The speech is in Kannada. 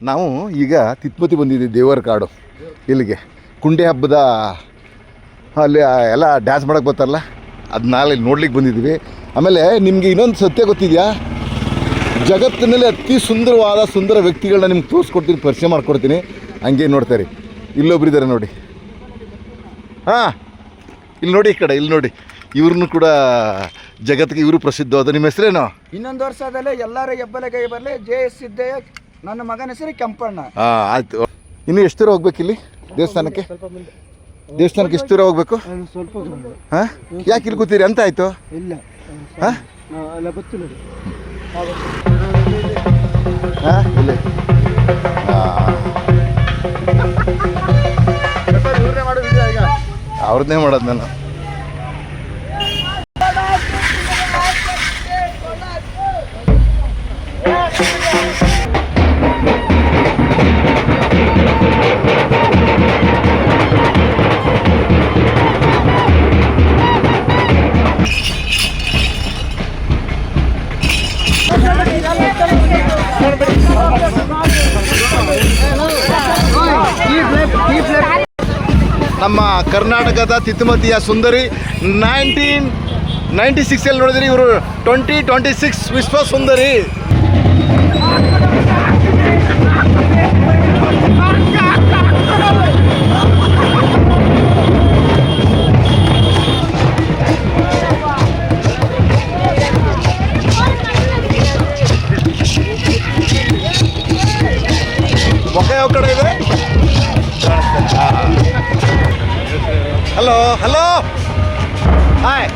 ನಾವು ಈಗ ತಿತ್ಪತಿ ಬಂದಿದ್ದೀವಿ, ದೇವರ ಕಾಡು. ಇಲ್ಲಿಗೆ ಕುಂಡೆ ಹಬ್ಬದ ಅಲ್ಲಿ ಎಲ್ಲ ಡ್ಯಾನ್ಸ್ ಮಾಡೋಕ್ಕೆ ಬರ್ತಾರಲ್ಲ, ಅದನ್ನ ಇಲ್ಲಿ ನೋಡ್ಲಿಕ್ಕೆ ಬಂದಿದ್ದೀವಿ. ಆಮೇಲೆ ನಿಮಗೆ ಇನ್ನೊಂದು ಸತ್ಯ ಗೊತ್ತಿದೆಯಾ? ಜಗತ್ತಿನಲ್ಲಿ ಅತಿ ಸುಂದರ ವ್ಯಕ್ತಿಗಳನ್ನ ನಿಮ್ಗೆ ತೋರಿಸ್ಕೊಡ್ತೀನಿ, ಪರಿಚಯ ಮಾಡಿಕೊಡ್ತೀನಿ. ಹಂಗೆ ನೋಡ್ತಾರೆ, ಇಲ್ಲೊಬ್ರಿದ್ದಾರೆ ನೋಡಿ. ಹಾಂ, ಇಲ್ಲಿ ನೋಡಿ, ಈ ಕಡೆ ಇಲ್ಲಿ ನೋಡಿ. ಇವ್ರನ್ನೂ ಕೂಡ ಜಗತ್ತಿಗೆ ಇವರು ಪ್ರಸಿದ್ಧವಾದ. ನಿಮ್ಮ ಹೆಸರೇನು? ಇನ್ನೊಂದು ವರ್ಷದಲ್ಲೇ ಎಲ್ಲರೂ ಹೆಬ್ಬಲಗೈ ಬರಲಿ, ಜಯ ಸಿದ್ದಯ್ಯ. ನನ್ನ ಮಗನ ಹೆಸರು ಕೆಂಪಣ್ಣ. ಹಾಂ, ಆಯಿತು. ಇನ್ನು ಎಷ್ಟು ದೂರ ಹೋಗ್ಬೇಕು ಇಲ್ಲಿ ದೇವಸ್ಥಾನಕ್ಕೆ? ಎಷ್ಟು ದೂರ ಹೋಗ್ಬೇಕು? ಹಾಂ, ಯಾಕೆ ಇಲ್ಲಿ ಕೂತೀರಿ ಅಂತ ಆಯಿತು? ಇಲ್ಲ. ಹಾಂ ಗೊತ್ತಿಲ್ಲ. ಹಾಂ, ಇಲ್ಲ. ಅವ್ರದ್ದೇ ಮಾಡೋದು ನಾನು. ನಮ್ಮ ಕರ್ನಾಟಕದ ತಿತ್ತುಮತಿಯ ಸುಂದರಿ 1996 ನೋಡಿದ್ರಿ, ಇವರು 2026 ವಿಶ್ವ ಸುಂದರಿ. ಮುಖ ಯಾವ ಕಡೆ ಇದೆ? Hello, hi.